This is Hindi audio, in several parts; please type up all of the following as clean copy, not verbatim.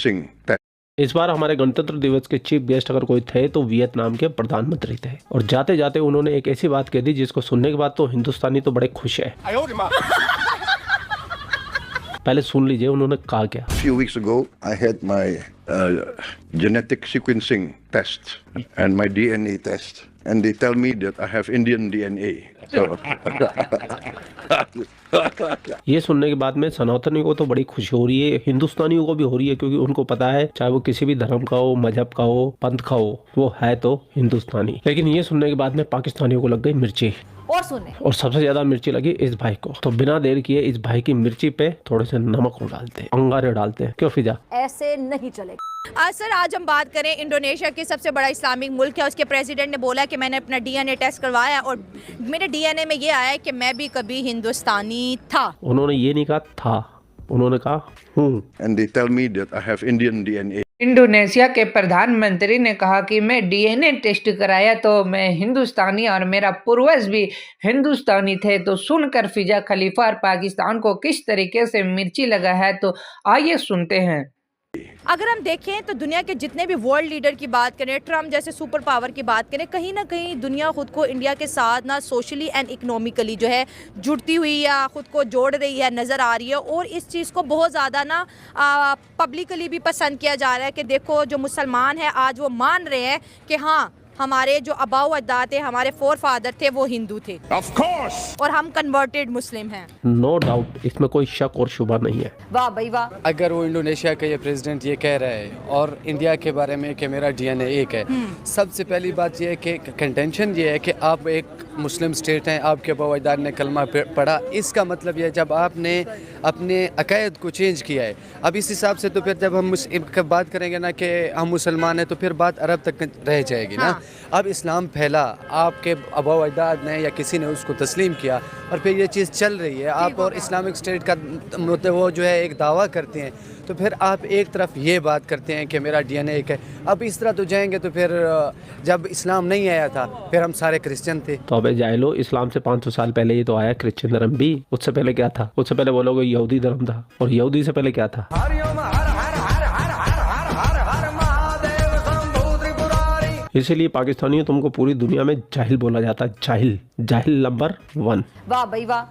sequencing test. इस बार हमारे गणतंत्र दिवस के चीफ गेस्ट अगर कोई थे तो वियतनाम के प्रधानमंत्री थे, और जाते जाते उन्होंने एक ऐसी बात कह दी जिसको सुनने के बाद तो हिंदुस्तानी तो बड़े खुश है। पहले सुन लीजिए उन्होंने कहा क्या। Few weeks ago, I had my genetic sequencing test and my DNA test, and they tell me that I have Indian DNA. So ये सुनने के बाद में सनातनियों को तो बड़ी खुशी हो रही है, हिंदुस्तानियों को भी हो रही है, क्योंकि उनको पता है चाहे वो किसी भी धर्म का हो, मजहब का हो, पंथ का हो, वो है तो हिंदुस्तानी। लेकिन ये सुनने के बाद में पाकिस्तानियों को लग गई मिर्ची, और सबसे ज्यादा मिर्ची लगी इस भाई को। तो बिना देर किए इस भाई की मिर्ची पे थोड़े से नमक डालते हैं, अंगारे डालते हैं। क्यों फिजा? ऐसे नहीं चलेगा। सर आज हम बात करें, इंडोनेशिया के सबसे बड़ा इस्लामिक मुल्क है, उसके प्रेसिडेंट ने बोला कि मैंने अपना डीएनए टेस्ट करवाया और मेरे डीएनए में ये आया है कि मैं भी कभी हिंदुस्तानी था। उन्होंने ये नहीं कहा था, उन्होंने कहा हूँ। and they tell me that I have Indian DNA. Indonesia के प्रधानमंत्री ने कहा कि मैं डीएनए टेस्ट कराया तो मैं हिंदुस्तानी और मेरा पूर्वज भी हिंदुस्तानी थे। तो सुनकर फिजा खलीफा और पाकिस्तान को किस तरीके से मिर्ची लगा है, तो आइए सुनते हैं। अगर हम देखें तो दुनिया के जितने भी वर्ल्ड लीडर की बात करें, ट्रम्प जैसे सुपर पावर की बात करें, कहीं ना कहीं दुनिया खुद को इंडिया के साथ ना सोशली एंड इकोनॉमिकली जो है जुड़ती हुई या खुद को जोड़ रही है, नज़र आ रही है। और इस चीज़ को बहुत ज़्यादा ना पब्लिकली भी पसंद किया जा रहा है कि देखो जो मुसलमान हैं आज वो मान रहे हैं कि हाँ हमारे जो अबाऊ अजदाद थे, हमारे फोर फादर थे, वो हिंदू थे। Of course! और हम कन्वर्टेड मुस्लिम हैं। नो डाउट, इसमें कोई शक और शुबा नहीं है। वाह भाई वाह। अगर वो इंडोनेशिया का ये प्रेसिडेंट ये कह रहा है और इंडिया के बारे में कि मेरा डीएनए एक है, सबसे पहली बात ये है कि कंटेंशन ये है कि आप एक मुस्लिम स्टेट हैं, आपके अबाऊ अजदाद ने कलमा पढ़ा, इसका मतलब ये जब आपने अपने अकायद को चेंज किया है। अब इस हिसाब से तो फिर जब हम बात करेंगे ना कि हम मुसलमान हैं तो फिर बात अरब तक रह जाएगी ना। अब इस्लाम फैला, आपके अबाऊ अजदाद ने या किसी ने उसको तस्लीम किया और फिर ये चीज़ चल रही है। आप और इस्लामिक स्टेट का वो जो है एक दावा करते हैं, तो फिर आप एक तरफ ये बात करते हैं कि मेरा डीएनए एक है। अब इस तरह तो जाएंगे तो फिर जब इस्लाम नहीं आया था फिर हम सारे क्रिश्चियन थे। तो अबे जाहिलो, इस्लाम से 500 साल पहले ही तो आया क्रिश्चियन धर्म भी। उससे पहले क्या था? उससे पहले बोलोगे यहूदी धर्म था, और यहूदी से पहले क्या था? इसीलिए पाकिस्तानियों तुमको पूरी दुनिया में जाहिल बोला जाता है, जाहिल, जाहिल नंबर 1। वाह भाई वाह।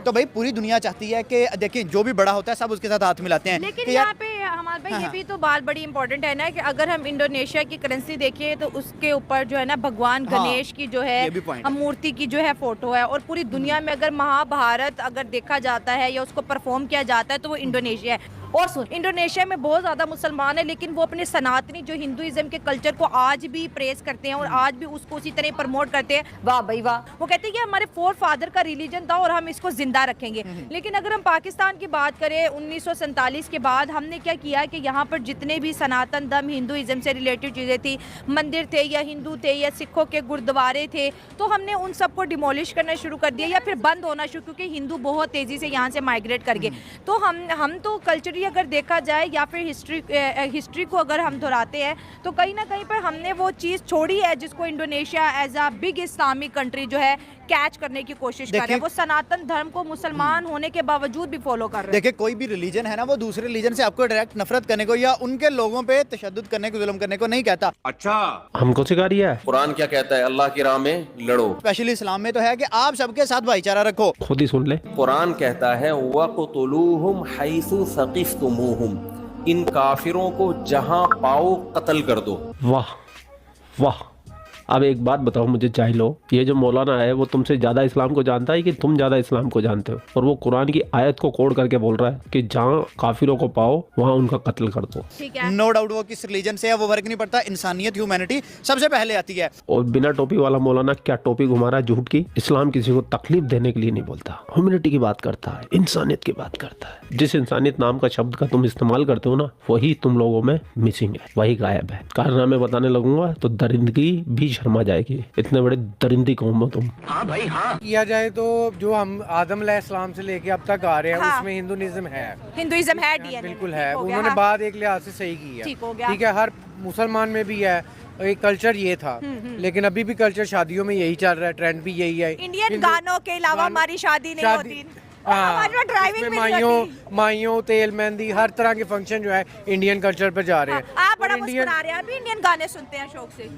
तो भाई पूरी दुनिया चाहती है कि देखिए जो भी बड़ा होता है सब उसके साथ हाथ मिलाते हैं। लेकिन यहाँ पे हमारे भाई ये भी तो बात बड़ी इंपॉर्टेंट है ना कि अगर हम इंडोनेशिया की करेंसी देखें तो उसके ऊपर जो है ना भगवान गणेश की जो है मूर्ति की जो है फोटो है। और पूरी दुनिया में अगर महाभारत अगर देखा जाता है या उसको परफॉर्म किया जाता है तो वो इंडोनेशिया है। और सुन, इंडोनेशिया में बहुत ज़्यादा मुसलमान है लेकिन वो अपने सनातनी जो हिंदुइज्म के कल्चर को आज भी प्रेस करते हैं और आज भी उसको उसी तरह प्रमोट करते हैं। वाह भाई वाह। वो कहते हैं कि हमारे फोर फादर का रिलीजन था और हम इसको जिंदा रखेंगे। लेकिन अगर हम पाकिस्तान की बात करें 1947 के बाद हमने क्या किया कि यहाँ पर जितने भी सनातन धर्म हिंदुइज्म से रिलेटेड चीज़ें थी, मंदिर थे या हिंदू थे या सिखों के गुरुद्वारे थे, तो हमने उन सबको डिमोलिश करना शुरू कर दिया या फिर बंद होना शुरू, क्योंकि हिंदू बहुत तेज़ी से यहाँ से माइग्रेट कर गए। तो हम तो कल्चरली अगर देखा जाए या फिर हिस्ट्री को अगर हम दोहराते हैं तो कहीं ना कहीं पर हमने वो चीज़ छोड़ी है जिसको Indonesia as a big Islamic country जो है कैच करने की कोशिश कर रहे हैं। वो सनातन धर्म को मुसलमान होने के बावजूद भी फॉलो कर रहे हैं। देखिए कोई भी रिलीजन है ना, वो दूसरे रिलीजन से आपको डायरेक्ट नफरत करने को या उनके लोगों पे तशद्दुद करने को, जुल्म करने को नहीं कहता। अच्छा, हमको सिखा रही है कुरान क्या कहता है? अल्लाह की राह में लड़ो। स्पेशली इस्लाम में तो है कि आप सबके साथ भाईचारा रखो। खुद ही सुन ले, कुरान कहता है वक़्तुलूहुम हैसु सक़िफ़्तुमूहुम, इन काफिरों को जहां पाओ कत्ल कर दो। वाह वाह। अब एक बात बताओ मुझे जाहिलो, ये जो मौलाना है वो तुमसे ज्यादा इस्लाम को जानता है कि तुम ज्यादा इस्लाम को जानते हो? और वो कुरान की आयत को कोड करके बोल रहा है कि जहाँ काफिरों को पाओ वहाँ उनका कत्ल कर दो। नो डाउट वो किस रिलीजन से है वो फर्क नहीं पड़ता, इंसानियत ह्यूमैनिटी सबसे पहले आती है। और बिना टोपी वाला मौलाना क्या टोपी घुमा रहा है झूठ की? इस्लाम किसी को तकलीफ देने के लिए नहीं बोलता, ह्यूमैनिटी की बात करता है, इंसानियत की बात करता है। जिस इंसानियत नाम का शब्द का तुम इस्तेमाल करते हो ना, वही तुम लोगों में मिसिंग है, वही गायब है। कारनामे बताने लगूंगा तो दरिंदगी भी शर्मा जाएगी, इतने बड़े दरिंदी कौम हो तुम। हाँ भाई हाँ। किया जाए तो जो हम आदम अलैहिस्सलाम से लेके अब तक आ रहे हैं उसमें हिंदुइज्म है डीएनए बिल्कुल है। उन्होंने बात एक लिहाज से सही की है, ठीक है। हर मुसलमान में भी है, एक कल्चर ये था। लेकिन अभी भी कल्चर शादियों में यही चल रहा है, ट्रेंड भी यही है। इंडियन गानों के अलावा हमारी शादी नहीं होती। हमारे में ड्राइविंग इसमें भी नहीं होती। माइयों तेल मेहंदी हर तरह के फंक्शन जो है इंडियन कल्चर पे जा रहे हैं। आप बड़ा मुस्कुरा रहे हैं, आप भी इंडियन गाने सुनते हैं शौक से?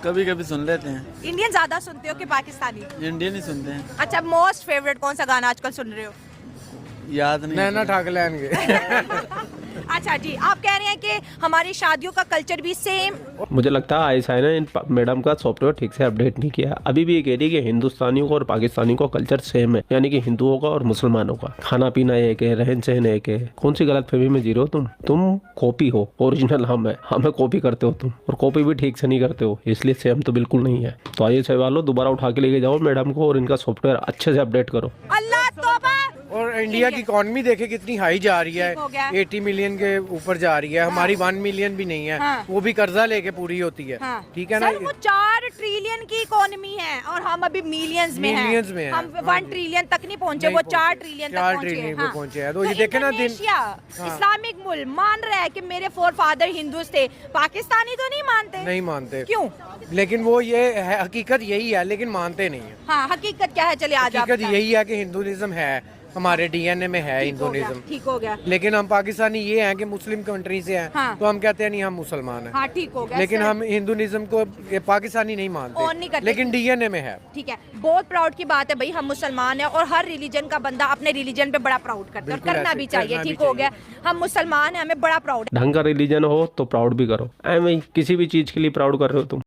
कभी कभी सुन लेते हैं। इंडियन ज्यादा सुनते हो कि पाकिस्तानी? इंडियन ही सुनते हैं। अच्छा, मोस्ट फेवरेट कौन सा गाना आजकल सुन रहे हो? याद नहीं। नैना ठाक लेंगे। अच्छा जी, आप कह रहे हैं कि हमारी शादियों का कल्चर भी सेम। मुझे लगता है आयशा ने इन मैडम का सॉफ्टवेयर ठीक से अपडेट नहीं किया। अभी भी ये कह रही है कि हिंदुस्तानियों का और पाकिस्तानियों का कल्चर सेम है, यानी कि हिंदुओं का और मुसलमानों का खाना पीना एक है, रहन सहन एक है। कौन सी गलत फहमी में जी रहे हो तुम कॉपी हो, ओरिजिनल हम है, हमें कॉपी करते हो तुम, और कॉपी भी ठीक से नहीं करते हो, इसलिए सेम तो बिल्कुल नहीं है। तो आइए सवाल दोबारा उठा के लेके जाओ मैडम को और इनका सॉफ्टवेयर अच्छे से अपडेट करो। अल्लाह तौबा। और इंडिया की इकोनॉमी देखे कितनी हाई जा रही है, 80 मिलियन के ऊपर जा रही है। हमारी 1 मिलियन भी नहीं है, वो भी कर्जा लेके पूरी होती है। ठीक है ना? सर, वो 4 ट्रिलियन की इकोनॉमी है और हम अभी मिलियंस में हैं। हम 1 ट्रिलियन तक नहीं पहुंचे, वो 4 ट्रिलियन तक पहुंचे हैं। तो ये देखे ना, इस्लामिक मुल्क मान रहा है कि मेरे फोरफादर हिंदूज थे, पाकिस्तानी तो नहीं मानते। क्यों? लेकिन वो ये है, हकीकत यही है, लेकिन मानते नहीं है। हाँ, हकीकत क्या है? चलिए आज हकीकत यही है कि हिंदुइज्म है, हमारे डीएनए में है हिंदुइज्म। ठीक हो गया। लेकिन हम पाकिस्तानी ये हैं कि मुस्लिम कंट्री से हैं, तो हम कहते हैं नहीं हम मुसलमान हैं। हाँ, ठीक हो गया। लेकिन हम हिंदुइज्म को पाकिस्तानी नहीं मानते, लेकिन डीएनए में है। ठीक है, बहुत प्राउड की बात है भाई, हम मुसलमान हैं और हर रिलीजन का बंदा अपने रिलीजन पे बड़ा प्राउड करता है, करना भी चाहिए। ठीक हो गया, हम मुसलमान हैं, हमें बड़ा प्राउड है। ढंग का रिलीजन हो तो प्राउड भी करो। ऐਵੇਂ किसी भी चीज के लिए प्राउड कर रहे हो तुम।